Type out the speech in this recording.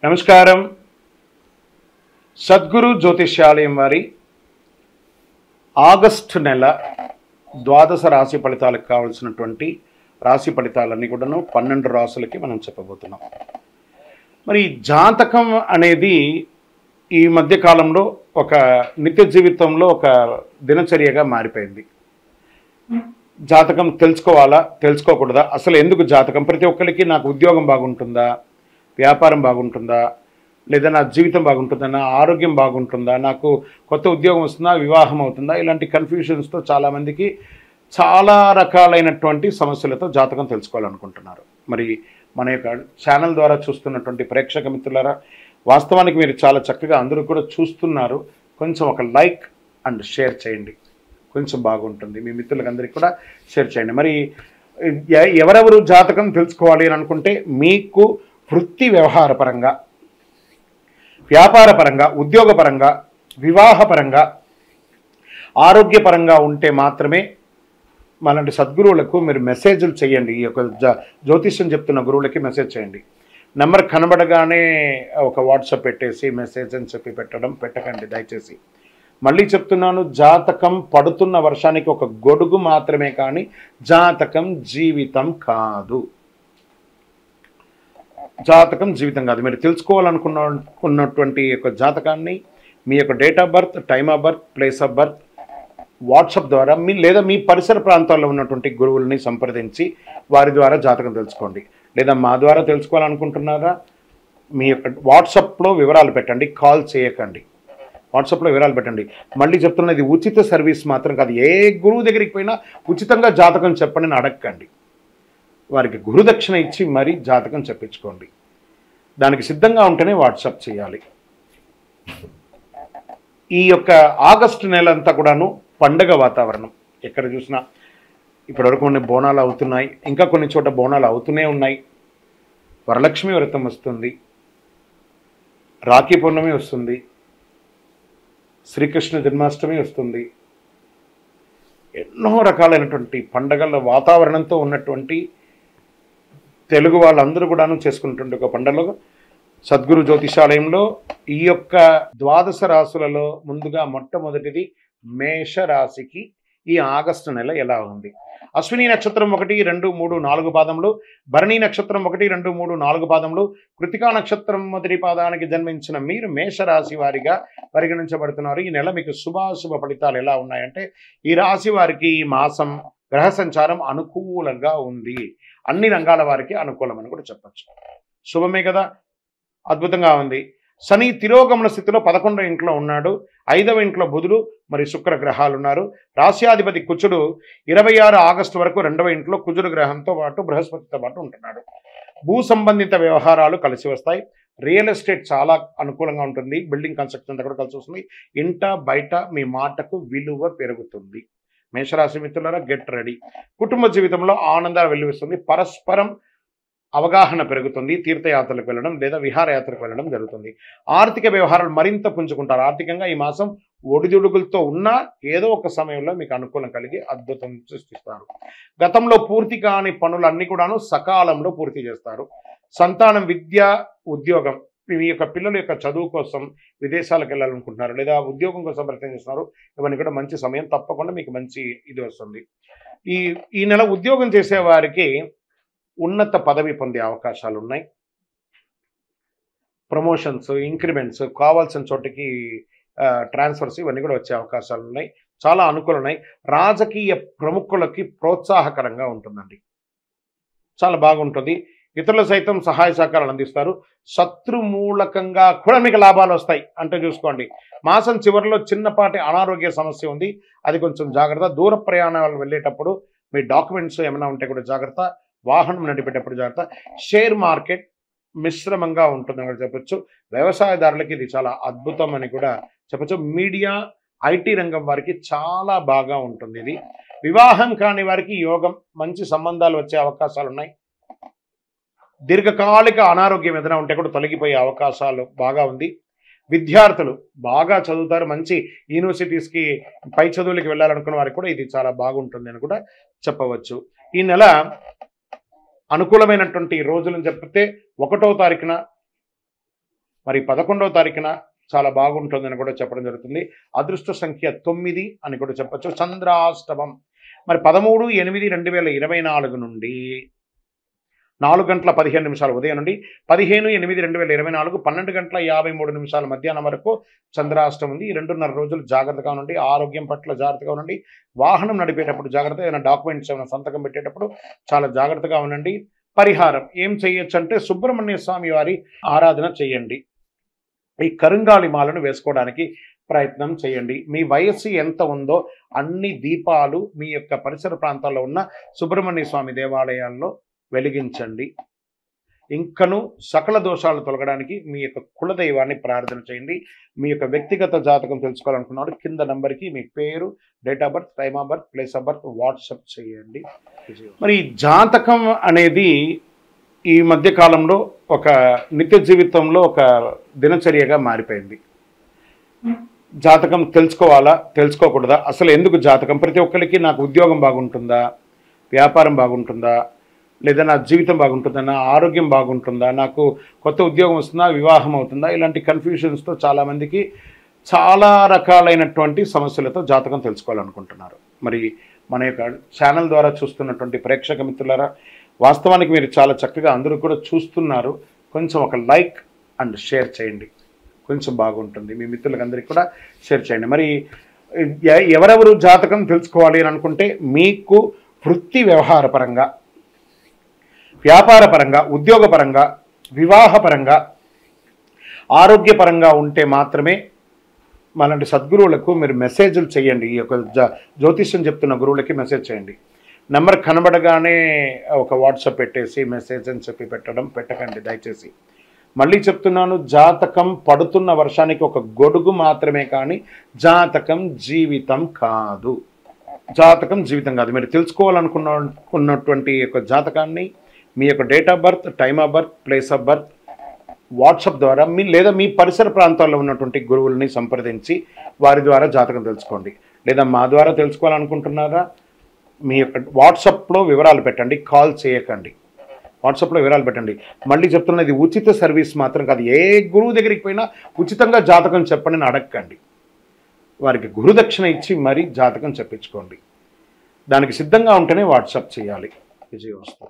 నమస్కారం. సద్గురు జ్యోతిష్యాలయం వారి ఆగస్టు నెల ద్వాదశ రాశి ఫలితాలకు కావాల్సినటువంటి రాశి ఫలితాలన్నీ కూడాను 12 రాశులకి మనం చెప్పబోతున్నాం. మరి జాతకం అనేది ఈ మధ్య కాలంలో ఒక నిత్య జీవితంలో ఒక దినచర్యగా మారిపోయింది. జాతకం తెలుసుకోవాలా, తెలుసుకోకూడదా, అసలు ఎందుకు జాతకం? ప్రతి ఒక్కరికి నాకు ఉద్యోగం బాగుంటుందా, వ్యాపారం బాగుంటుందా, లేదా నా జీవితం బాగుంటుందా, నా ఆరోగ్యం బాగుంటుందా, నాకు కొత్త ఉద్యోగం వస్తుందా, వివాహం అవుతుందా, ఇలాంటి కన్ఫ్యూషన్స్తో చాలామందికి చాలా రకాలైనటువంటి సమస్యలతో జాతకం తెలుసుకోవాలనుకుంటున్నారు. మరి మన యొక్క ఛానల్ ద్వారా చూస్తున్నటువంటి ప్రేక్షక మిత్రులారా, వాస్తవానికి మీరు చాలా చక్కగా అందరూ కూడా చూస్తున్నారు. కొంచెం ఒక లైక్ అండ్ షేర్ చేయండి, కొంచెం బాగుంటుంది. మీ మిత్రులకు అందరికీ కూడా షేర్ చేయండి. మరి ఎవరెవరు జాతకం తెలుసుకోవాలి అని అనుకుంటే, మీకు వృత్తి వ్యవహారపరంగా, వ్యాపారపరంగా, ఉద్యోగపరంగా, వివాహపరంగా, ఆరోగ్యపరంగా ఉంటే మాత్రమే మనలాంటి సద్గురువులకు మీరు మెసేజ్లు చేయండి. ఈ యొక్క జ్యోతిష్యం చెప్తున్న గురువులకి మెసేజ్ చేయండి. నెంబర్ కనబడగానే ఒక వాట్సాప్ పెట్టేసి మెసేజ్ అని చెప్పి పెట్టకండి దయచేసి. మళ్ళీ చెప్తున్నాను, జాతకం పడుతున్న వర్షానికి ఒక గొడుగు మాత్రమే, కానీ జాతకం జీవితం కాదు. జాతకం జీవితం కాదు. మీరు తెలుసుకోవాలనుకున్నటువంటి యొక్క జాతకాన్ని మీ యొక్క date of birth, time of birth, place of birth WhatsApp ద్వారా లేదా మీ పరిసర ప్రాంతాల్లో ఉన్నటువంటి గురువుల్ని సంప్రదించి వారి ద్వారా జాతకం తెలుసుకోండి. లేదా మా ద్వారా తెలుసుకోవాలనుకుంటున్నారా, మీ యొక్క వాట్సాప్లో వివరాలు పెట్టండి, కాల్ చేయకండి. వాట్సాప్లో వివరాలు పెట్టండి. మళ్ళీ చెప్తున్నది ఉచిత సర్వీస్ మాత్రం కాదు. ఏ గురువు దగ్గరికి పోయినా ఉచితంగా జాతకం చెప్పండి అని అడగకండి. వారికి గురుదక్షిణ ఇచ్చి మరీ జాతకం చెప్పించుకోండి. దానికి సిద్ధంగా ఉంటేనే వాట్సాప్ చేయాలి. ఈ యొక్క ఆగస్టు నెల అంతా కూడాను పండగ వాతావరణం. ఎక్కడ చూసినా ఇప్పటివరకు కొన్ని బోనాలు అవుతున్నాయి, ఇంకా కొన్ని చోట బోనాలు అవుతూనే ఉన్నాయి. వరలక్ష్మి వ్రతం వస్తుంది, రాఖీ పౌర్ణమి వస్తుంది, శ్రీకృష్ణ జన్మాష్టమి వస్తుంది. ఎన్నో రకాలైనటువంటి పండగల వాతావరణంతో ఉన్నటువంటి తెలుగు వాళ్ళందరూ కూడాను చేసుకున్నటువంటి ఒక పండుగలో సద్గురు జ్యోతిషాలయంలో ఈ యొక్క ద్వాదశ రాశులలో ముందుగా మొట్టమొదటిది మేషరాశికి ఈ ఆగస్టు నెల ఎలా ఉంది? అశ్విని నక్షత్రం 1, 2, 3, 4 పాదములు, భరణి నక్షత్రం 1, 2, 3, 4 పాదములు, కృతికా నక్షత్రం మొదటి పాదానికి జన్మించిన మీరు మేషరాశి వారిగా పరిగణించబడుతున్నారు. ఈ నెల మీకు శుభాశుభ ఫలితాలు ఎలా ఉన్నాయంటే, ఈ రాశి వారికి ఈ మాసం గ్రహ సంచారం అనుకూలంగా ఉంది. అన్ని రంగాల వారికి అనుకూలం అని కూడా చెప్పచ్చు. శుభమే కదా, అద్భుతంగా ఉంది. శని తిరోగమన స్థితిలో 11వ ఇంట్లో ఉన్నాడు. 5వ ఇంట్లో బుధుడు మరి శుక్ర గ్రహాలు ఉన్నారు. రాశ్యాధిపతి కుజుడు 26 ఆగస్టు వరకు 2వ ఇంట్లో కుజుడు గ్రహంతో పాటు బృహస్పతితో పాటు ఉంటున్నాడు. భూ సంబంధిత వ్యవహారాలు కలిసి వస్తాయి. రియల్ ఎస్టేట్ చాలా అనుకూలంగా ఉంటుంది. బిల్డింగ్ కన్స్ట్రక్షన్ అంతా కూడా కలిసి వస్తుంది. ఇంట బయట మీ మాటకు విలువ పెరుగుతుంది. మేషరాశి మిత్రులారా, గెట్ రెడీ. కుటుంబ జీవితంలో ఆనందాలు వెల్లువిస్తుంది. పరస్పరం అవగాహన పెరుగుతుంది. తీర్థయాత్రలకు వెళ్ళడం లేదా విహారయాత్రకు వెళ్ళడం జరుగుతుంది. ఆర్థిక వ్యవహారాలు మరింత పుంజుకుంటారు. ఆర్థికంగా ఈ మాసం ఒడిదుడుగులతో ఉన్నా ఏదో ఒక సమయంలో మీకు అనుకూలం కలిగి అద్భుతం సృష్టిస్తారు. గతంలో పూర్తి కాని పనులన్నీ కూడాను సకాలంలో పూర్తి చేస్తారు. సంతానం, విద్య, ఉద్యోగం, మీ యొక్క పిల్లల యొక్క చదువు కోసం విదేశాలకు వెళ్ళాలనుకుంటున్నారు లేదా ఉద్యోగం కోసం ప్రయత్నం చేస్తున్నారు, ఇవన్నీ కూడా మంచి సమయం. తప్పకుండా మీకు మంచి ఇది వస్తుంది. ఈ నెల ఉద్యోగం చేసే వారికి ఉన్నత పదవి పొందే అవకాశాలు ఉన్నాయి. ప్రమోషన్స్, ఇంక్రిమెంట్స్, కావాల్సిన చోటికి ట్రాన్స్ఫర్స్ ఇవన్నీ కూడా వచ్చే అవకాశాలు ఉన్నాయి. చాలా అనుకూలం ఉన్నాయి. రాజకీయ ప్రముఖులకి ప్రోత్సాహకరంగా ఉంటుందండి, చాలా బాగుంటుంది. ఇతరులు సైతం సహాయ సహకారాలు అందిస్తారు. శత్రుమూలకంగా కూడా మీకు లాభాలు వస్తాయి. అంటే చూసుకోండి, మాసం చివరిలో చిన్నపాటి అనారోగ్య సమస్య ఉంది, అది కొంచెం జాగ్రత్త. దూర ప్రయాణాలు వెళ్ళేటప్పుడు మీ డాక్యుమెంట్స్ ఏమైనా ఉంటే కూడా జాగ్రత్త. వాహనం నడిపేటప్పుడు జాగ్రత్త. షేర్ మార్కెట్ మిశ్రమంగా ఉంటుందని కూడా చెప్పచ్చు. వ్యవసాయదారులకి ఇది చాలా అద్భుతం అని కూడా చెప్పచ్చు. మీడియా, ఐటీ రంగం వారికి చాలా బాగా ఉంటుంది ఇది. వివాహం కాని వారికి యోగం, మంచి సంబంధాలు వచ్చే అవకాశాలు ఉన్నాయి. దీర్ఘకాలిక అనారోగ్యం ఏదైనా ఉంటే కూడా తొలగిపోయే అవకాశాలు బాగా ఉంది. విద్యార్థులు బాగా చదువుతారు. మంచి యూనివర్సిటీస్కి పై చదువులకి వెళ్ళాలనుకున్న వారికి కూడా ఇది చాలా బాగుంటుంది అని కూడా చెప్పవచ్చు. ఈ నెల అనుకూలమైనటువంటి రోజులను చెప్తే 1వ తారీఖున మరి 11వ తారీఖున చాలా బాగుంటుందని కూడా చెప్పడం జరుగుతుంది. అదృష్ట సంఖ్య 9 అని కూడా చెప్పచ్చు. చంద్రాష్టమం మరి 13/8/2024 నుండి 4:15 ఉదయం నుండి 15/8/2024 12:53 మధ్యాహ్నం వరకు చంద్రాష్టమం ఉంది. ఈ 2.5 రోజులు జాగ్రత్తగా ఉండండి. ఆరోగ్యం పట్ల జాగ్రత్తగా ఉండండి. వాహనం నడిపేటప్పుడు జాగ్రత్త, ఏదైనా డాక్యుమెంట్స్ ఏమైనా సంతకం పెట్టేటప్పుడు చాలా జాగ్రత్తగా ఉండండి. పరిహారం ఏం చేయొచ్చు అంటే సుబ్రహ్మణ్య స్వామి వారి ఆరాధన చేయండి. ఈ కరుంగాలి మాలను వేసుకోవడానికి ప్రయత్నం చేయండి. మీ వయస్సు ఎంత ఉందో అన్ని దీపాలు మీ యొక్క పరిసర ప్రాంతాల్లో ఉన్న సుబ్రహ్మణ్య స్వామి దేవాలయాల్లో వెలిగించండి. ఇంకను సకల దోషాలు తొలగడానికి మీ యొక్క కులదైవాన్ని ప్రార్థన చేయండి. మీ యొక్క వ్యక్తిగత జాతకం తెలుసుకోవాలనుకున్నారు కింద నంబర్కి మీ పేరు, date of birth, time of birth, place of birth WhatsApp చేయండి. మరి జాతకం అనేది ఈ మధ్య కాలంలో ఒక నిత్య జీవితంలో ఒక దినచర్యగా మారిపోయింది. జాతకం తెలుసుకోవాలా, తెలుసుకోకూడదా, అసలు ఎందుకు జాతకం? ప్రతి ఒక్కరికి నాకు ఉద్యోగం బాగుంటుందా, వ్యాపారం బాగుంటుందా, లేదా నా జీవితం బాగుంటుందా, నా ఆరోగ్యం బాగుంటుందా, నాకు కొత్త ఉద్యోగం వస్తుందా, వివాహం అవుతుందా, ఇలాంటి కన్ఫ్యూషన్స్తో చాలామందికి చాలా రకాలైనటువంటి సమస్యలతో జాతకం తెలుసుకోవాలనుకుంటున్నారు. మరి మన యొక్క ఛానల్ ద్వారా చూస్తున్నటువంటి ప్రేక్షక మిత్రులారా, వాస్తవానికి మీరు చాలా చక్కగా అందరూ కూడా చూస్తున్నారు. కొంచెం ఒక లైక్ అండ్ షేర్ చేయండి, కొంచెం బాగుంటుంది. మీ మిత్రులకు అందరికీ కూడా షేర్ చేయండి. మరి ఎవరెవరు జాతకం తెలుసుకోవాలి అని అనుకుంటే మీకు వృత్తి వ్యవహారపరంగా, వ్యాపారపరంగా, ఉద్యోగపరంగా, వివాహపరంగా, ఆరోగ్యపరంగా ఉంటే మాత్రమే మనలాంటి సద్గురువులకు మీరు మెసేజ్లు చేయండి. ఈ యొక్క జ్యోతిష్యం చెప్తున్న గురువులకి మెసేజ్ చేయండి. నెంబర్ కనబడగానే ఒక వాట్సాప్ పెట్టేసి మెసేజ్ అని చెప్పి పెట్టకండి దయచేసి. మళ్ళీ చెప్తున్నాను, జాతకం పడుతున్న వర్షానికి ఒక గొడుగు మాత్రమే, కానీ జాతకం జీవితం కాదు. జాతకం జీవితం కాదు. మీరు తెలుసుకోవాలనుకున్నటువంటి యొక్క జాతకాన్ని మీ యొక్క date of birth, time of birth, place of birth WhatsApp ద్వారా లేదా మీ పరిసర ప్రాంతాల్లో ఉన్నటువంటి గురువుల్ని సంప్రదించి వారి ద్వారా జాతకం తెలుసుకోండి. లేదా మా ద్వారా తెలుసుకోవాలనుకుంటున్నారా, మీ యొక్క వాట్సాప్లో వివరాలు పెట్టండి, కాల్ చేయకండి. వాట్సాప్లో వివరాలు పెట్టండి. మళ్ళీ చెప్తున్నది ఉచిత సర్వీస్ మాత్రం కాదు. ఏ గురువు దగ్గరికి పోయినా ఉచితంగా జాతకం చెప్పండి అని అడగకండి. వారికి గురుదక్షిణ ఇచ్చి మరీ జాతకం చెప్పించుకోండి. దానికి సిద్ధంగా ఉంటేనే వాట్సాప్ చేయాలి. విజయవస్తు.